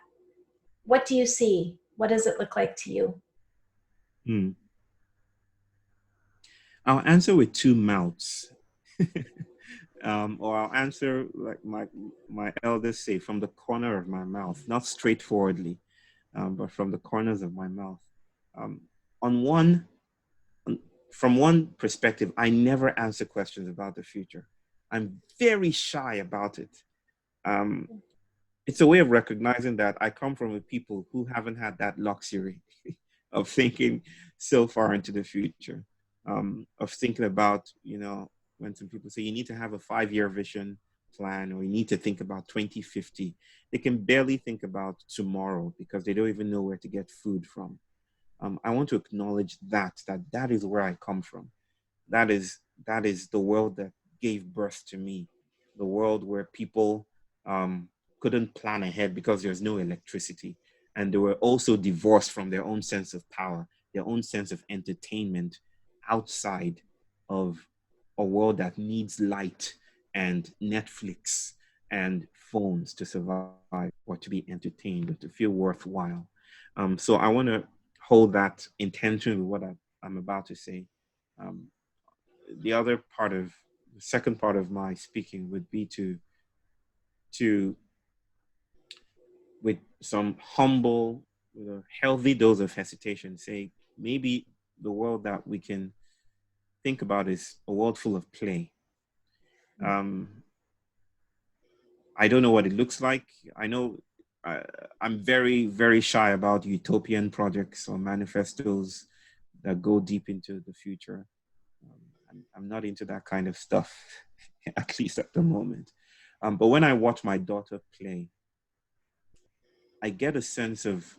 what do you see? What does it look like to you? I'll answer with two mouths. Or I'll answer like my elders say, from the corner of my mouth, not straightforwardly, but from the corners of my mouth. On one From one perspective, I never answer questions about the future. I'm very shy about it. It's a way of recognizing that I come from a people who haven't had that luxury of thinking so far into the future, of thinking about, when some people say you need to have a 5-year vision plan or you need to think about 2050, they can barely think about tomorrow because they don't even know where to get food from. I want to acknowledge that is where I come from. That is the world that gave birth to me, the world where people couldn't plan ahead because there's no electricity. And they were also divorced from their own sense of power, their own sense of entertainment outside of a world that needs light and Netflix and phones to survive or to be entertained or to feel worthwhile. So I want to hold that intention with what I'm about to say. Um, the second part of my speaking would be to with some humble, with a healthy dose of hesitation, say maybe the world that we can think about is a world full of play. I don't know what it looks like. I know I'm very, very shy about utopian projects or manifestos that go deep into the future. I'm not into that kind of stuff, at least at the moment. But when I watch my daughter play, I get a sense of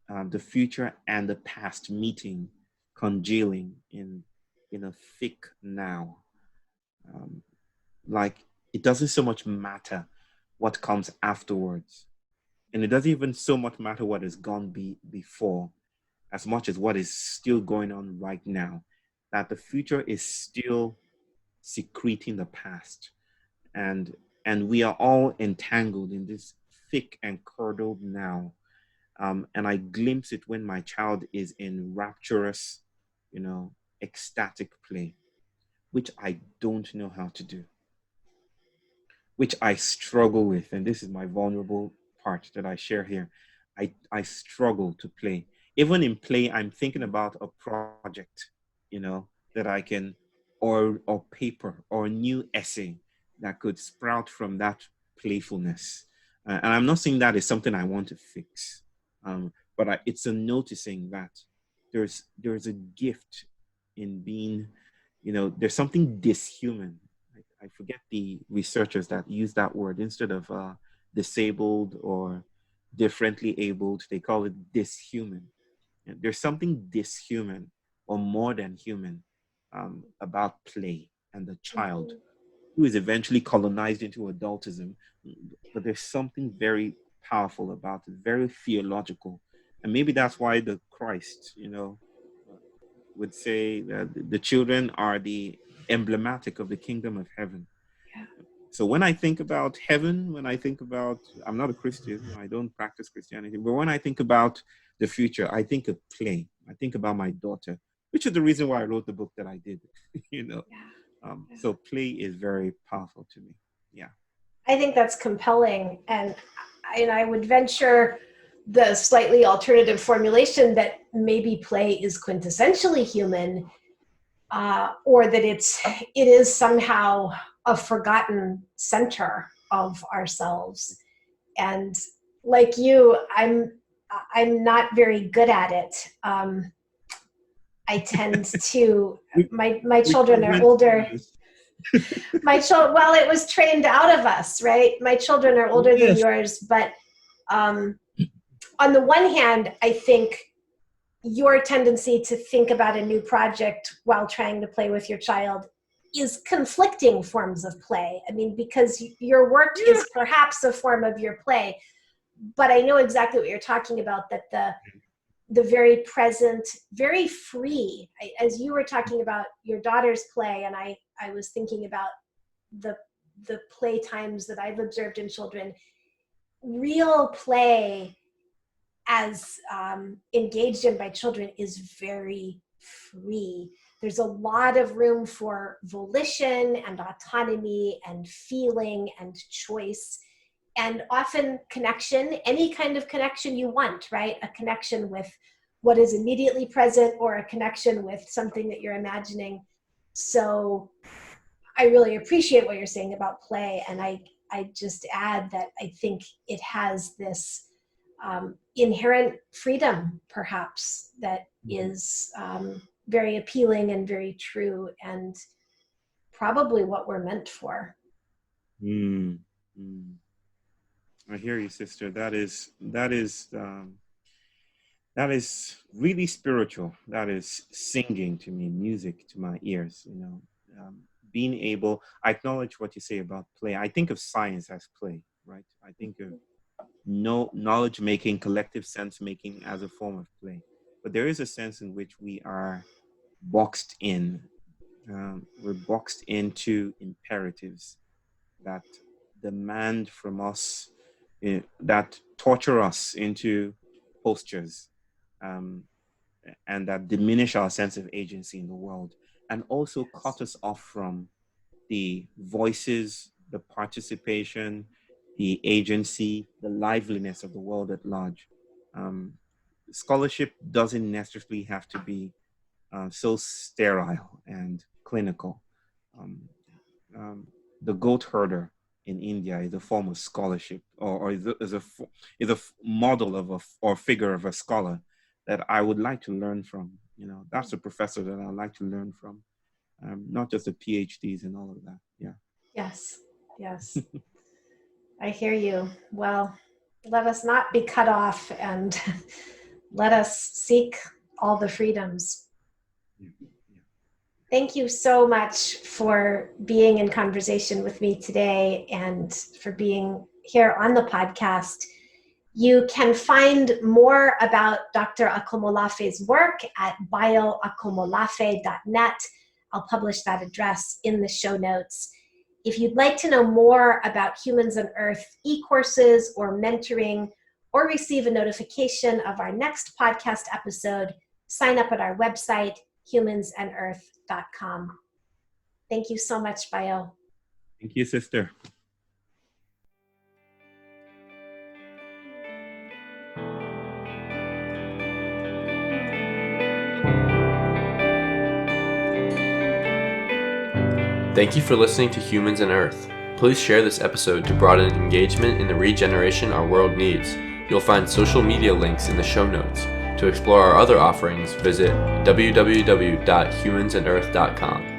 the future and the past meeting, congealing in a thick now. Like, it doesn't so much matter what comes afterwards. And it doesn't even so much matter what has gone before, as much as what is still going on right now. That the future is still secreting the past. And we are all entangled in this thick and curdled now. And I glimpse it when my child is in rapturous, ecstatic play, which I don't know how to do, which I struggle with. And this is my vulnerable part that I share here. I struggle to play. Even in play, I'm thinking about a project, that I can, or paper, or a new essay that could sprout from that playfulness. And I'm not saying that is something I want to fix, but it's a noticing that there's a gift in being, there's something dishuman. I forget the researchers that use that word instead of disabled or differently abled. They call it dishuman. And there's something dishuman or more than human about play and the child who is eventually colonized into adultism. But there's something very powerful about it, very theological. And maybe that's why the Christ, would say that the children are the emblematic of the kingdom of heaven. Yeah. So when I think about heaven, when I think about, I'm not a Christian, I don't practice Christianity, but when I think about the future, I think of play. I think about my daughter, which is the reason why I wrote the book that I did, Yeah. So play is very powerful to me. Yeah. I think that's compelling. And I would venture the slightly alternative formulation that maybe play is quintessentially human, or that it is somehow a forgotten center of ourselves. And like you, I'm not very good at it. I tend to, my children are older. Well, it was trained out of us, right? My children are older than yours, but on the one hand, I think your tendency to think about a new project while trying to play with your child is conflicting forms of play. I mean, because your work is perhaps a form of your play, but I know exactly what you're talking about, that the very present, very free, as you were talking about your daughter's play, and I was thinking about the play times that I've observed in children, real play as engaged in by children is very free. There's a lot of room for volition and autonomy and feeling and choice, and often connection, any kind of connection you want, right? A connection with what is immediately present, or a connection with something that you're imagining. So I really appreciate what you're saying about play. And I just add that I think it has this inherent freedom, perhaps, that is very appealing and very true, and probably what we're meant for. I hear you, sister. That is really spiritual. That is singing to me, music to my ears. Being able, I acknowledge what you say about play. I think of science as play, right? I think of knowledge making, collective sense making as a form of play. But there is a sense in which we are boxed in. We're boxed into imperatives that demand from us, that torture us into postures, and that diminish our sense of agency in the world, and also cut us off from the voices, the participation, the agency, the liveliness of the world at large. Scholarship doesn't necessarily have to be so sterile and clinical. The goat herder in India is a form of scholarship, or is a model of or figure of a scholar that I would like to learn from. That's a professor that I'd like to learn from, not just the PhDs and all of that. Yeah. Yes. I hear you. Well, let us not be cut off, and let us seek all the freedoms. Yeah. Thank you so much for being in conversation with me today, and for being here on the podcast. You can find more about Dr. Akomolafe's work at bioakomolafe.net. I'll publish that address in the show notes. If you'd like to know more about Humans and Earth e-courses or mentoring, or receive a notification of our next podcast episode, sign up at our website, humansandearth.com. Thank you so much, Bayo. Thank you, sister. Thank you for listening to Humans and Earth. Please share this episode to broaden engagement in the regeneration our world needs. You'll find social media links in the show notes. To explore our other offerings, visit www.humansandearth.com.